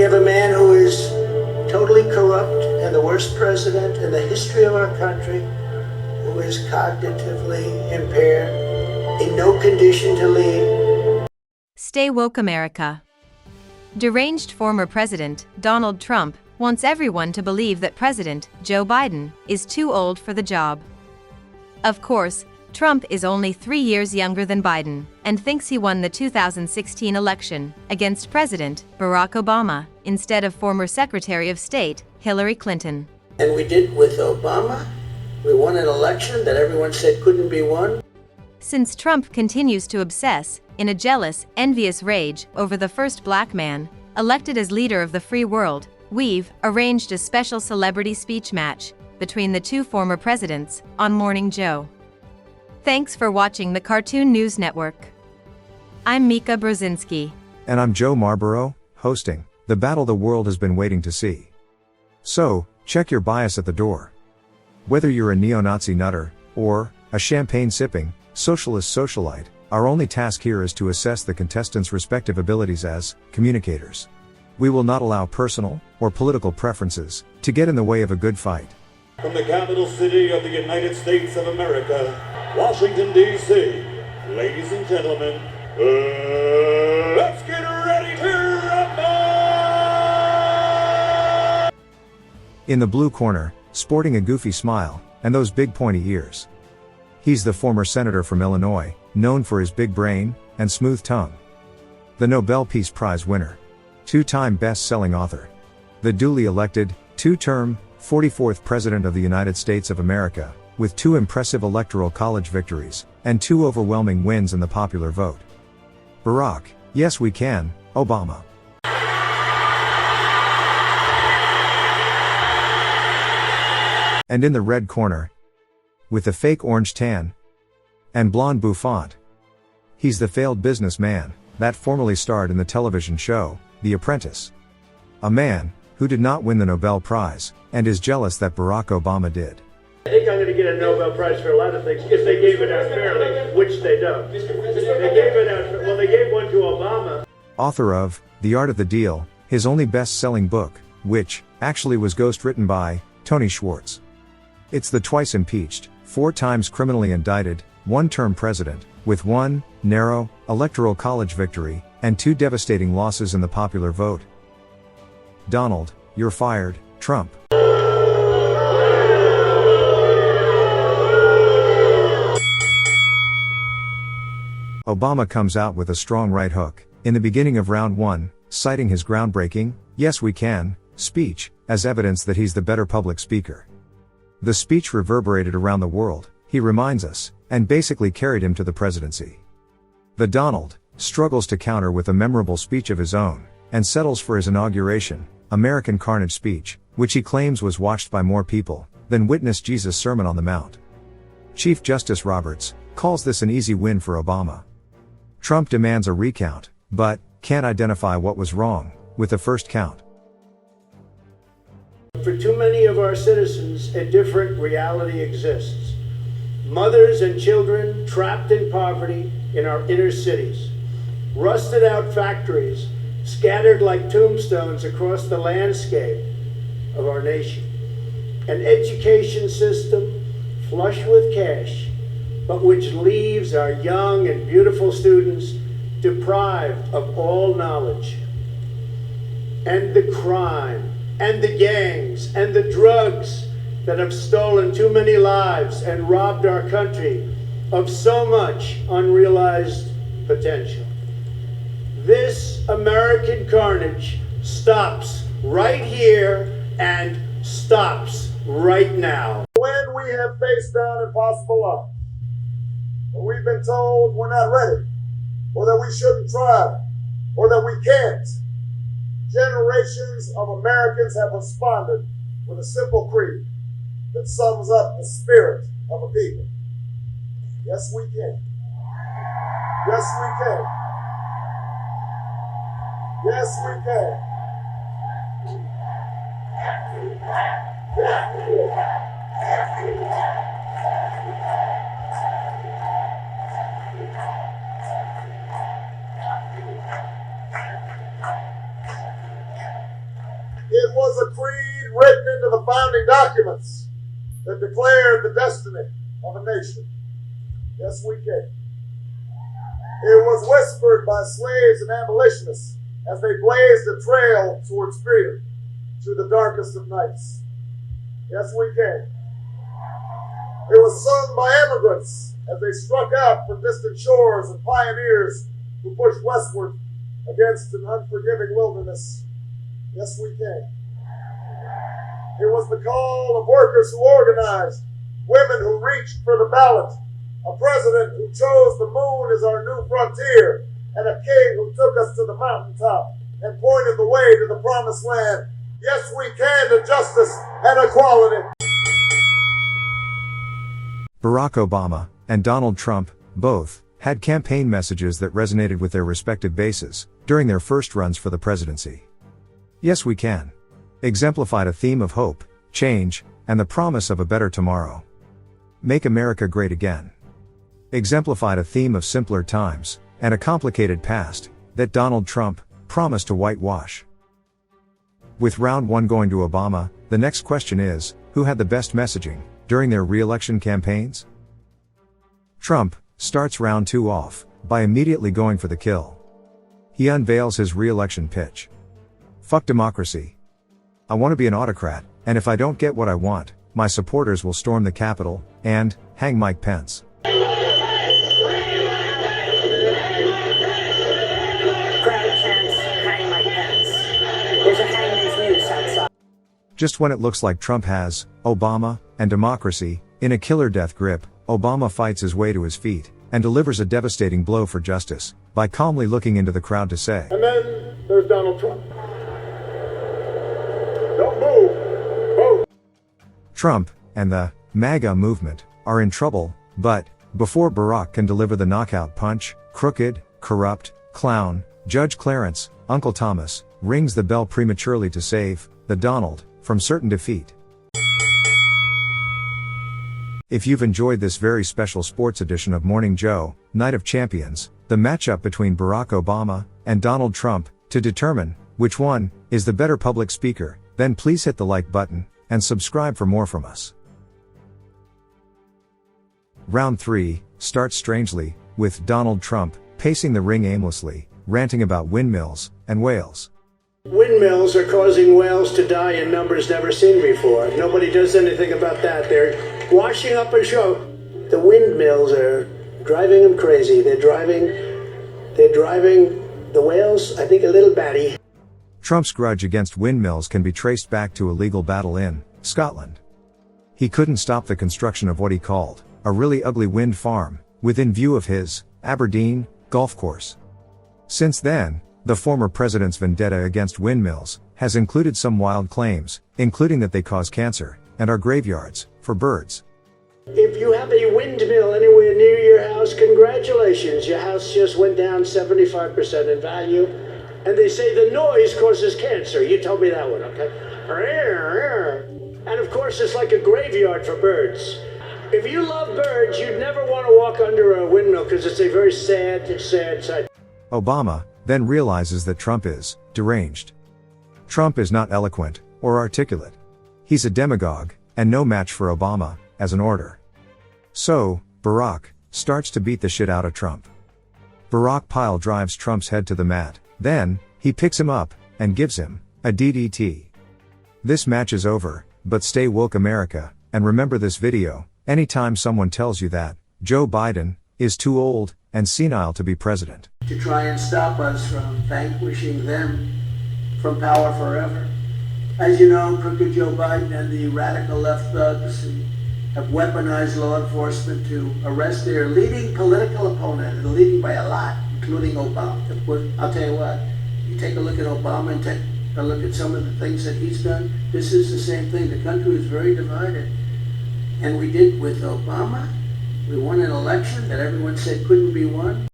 have a man who is totally corrupt and the worst president in the history of our country, who is cognitively impaired, in no condition to lead. Stay woke, America. Deranged former President Donald Trump wants everyone to believe that President Joe Biden is too old for the job. Of course, Trump is only 3 years younger than Biden and thinks he won the 2016 election against President Barack Obama instead of former Secretary of State Hillary Clinton. And we did with Obama. We won an election that everyone said couldn't be won. Since Trump continues to obsess in a jealous, envious rage over the first black man elected as leader of the free world, we've arranged a special celebrity speech match between the two former presidents on Morning Joe. Thanks for watching the Cartoon News Network. I'm Mika Brzezinski. And I'm Joe Marlborough, hosting the battle the world has been waiting to see. So, check your bias at the door. Whether you're a neo-Nazi nutter, or a champagne-sipping, socialist socialite, our only task here is to assess the contestants' respective abilities as communicators. We will not allow personal or political preferences to get in the way of a good fight. From the capital city of the United States of America, Washington, D.C., ladies and gentlemen, let's get ready to rumble! In the blue corner, sporting a goofy smile and those big pointy ears, he's the former senator from Illinois, known for his big brain and smooth tongue. The Nobel Peace Prize winner, two-time best-selling author, the duly elected, two-term, 44th President of the United States of America, with 2 impressive electoral college victories, and 2 overwhelming wins in the popular vote. Barack, yes we can, Obama. And in the red corner, with the fake orange tan and blonde bouffant, he's the failed businessman that formerly starred in the television show, The Apprentice. A man who did not win the Nobel Prize, and is jealous that Barack Obama did. I think I'm going to get a Nobel Prize for a lot of things if they gave it out fairly, which they don't. They gave it out, well, they gave one to Obama. Author of The Art of the Deal, his only best-selling book, which actually was ghostwritten by Tony Schwartz. It's the twice impeached, 4 times criminally indicted, 1-term president, with 1 narrow electoral college victory and 2 devastating losses in the popular vote. Donald, you're fired, Trump. Obama comes out with a strong right hook in the beginning of round 1, citing his groundbreaking, "Yes we can" speech as evidence that he's the better public speaker. The speech reverberated around the world, he reminds us, and basically carried him to the presidency. The Donald struggles to counter with a memorable speech of his own, and settles for his inauguration, American Carnage speech, which he claims was watched by more people than witnessed Jesus' Sermon on the Mount. Chief Justice Roberts calls this an easy win for Obama. Trump demands a recount, but can't identify what was wrong with the first count. For too many of our citizens, a different reality exists. Mothers and children trapped in poverty in our inner cities. Rusted out factories scattered like tombstones across the landscape of our nation. An education system flush with cash, but which leaves our young and beautiful students deprived of all knowledge. And the crime, and the gangs, and the drugs that have stolen too many lives and robbed our country of so much unrealized potential. This American carnage stops right here and stops right now. When we have faced down impossible odds, when we've been told we're not ready, or that we shouldn't try, or that we can't, generations of Americans have responded with a simple creed that sums up the spirit of a people. Yes, we can. Yes, we can. Yes, we can. It was a creed written into the founding documents that declared the destiny of a nation. Yes, we can. It was whispered by slaves and abolitionists as they blazed a trail towards freedom through the darkest of nights. Yes, we can. It was sung by immigrants as they struck out from distant shores and pioneers who pushed westward against an unforgiving wilderness. Yes, we can. It was the call of workers who organized, women who reached for the ballot, a president who chose the moon as our new frontier, and a king who took us to the mountaintop and pointed the way to the promised land. Yes, we can to justice and equality. Barack Obama and Donald Trump, both, had campaign messages that resonated with their respective bases during their first runs for the presidency. Yes, we can. Exemplified a theme of hope, change, and the promise of a better tomorrow. Make America great again. Exemplified a theme of simpler times and a complicated past that Donald Trump promised to whitewash. With round one going to Obama, the next question is, who had the best messaging during their re-election campaigns? Trump starts round two off by immediately going for the kill. He unveils his re-election pitch. Fuck democracy. I want to be an autocrat, and if I don't get what I want, my supporters will storm the Capitol and hang Mike Pence. Just when it looks like Trump has Obama and democracy in a killer death grip, Obama fights his way to his feet and delivers a devastating blow for justice by calmly looking into the crowd to say, And then there's Donald Trump. Don't move. Vote. Trump and the MAGA movement are in trouble, but before Barack can deliver the knockout punch, crooked, corrupt, clown, Judge Clarence, Uncle Thomas, rings the bell prematurely to save the Donald from certain defeat. If you've enjoyed this very special sports edition of Morning Joe, Night of Champions, the matchup between Barack Obama and Donald Trump, to determine which one is the better public speaker, then please hit the like button and subscribe for more from us. Round 3 starts strangely, with Donald Trump pacing the ring aimlessly, ranting about windmills and whales. Windmills are causing whales to die in numbers never seen before. Nobody does anything about that. They're washing up a show. The windmills are driving them crazy. They're driving the whales, I think, a little batty. Trump's grudge against windmills can be traced back to a legal battle in Scotland. He couldn't stop the construction of what he called a really ugly wind farm within view of his Aberdeen golf course. Since then, the former president's vendetta against windmills has included some wild claims, including that they cause cancer and are graveyards for birds. If you have a windmill anywhere near your house, congratulations. Your house just went down 75% in value. And they say the noise causes cancer. You told me that one, okay? And of course, it's like a graveyard for birds. If you love birds, you'd never want to walk under a windmill because it's a very sad sight. Obama then realizes that Trump is deranged. Trump is not eloquent or articulate. He's a demagogue and no match for Obama as an orator. So, Barack starts to beat the shit out of Trump. Barack pile drives Trump's head to the mat, then he picks him up and gives him a DDT. This match is over, but stay woke America, and remember this video anytime someone tells you that Joe Biden is too old and senile to be president. To try and stop us from vanquishing them from power forever. As you know, crooked Joe Biden and the radical left thugs have weaponized law enforcement to arrest their leading political opponent, and leading by a lot, including Obama. Of course, I'll tell you what, you take a look at Obama and take a look at some of the things that he's done. This is the same thing. The country is very divided. And we did with Obama. We won an election that everyone said couldn't be won.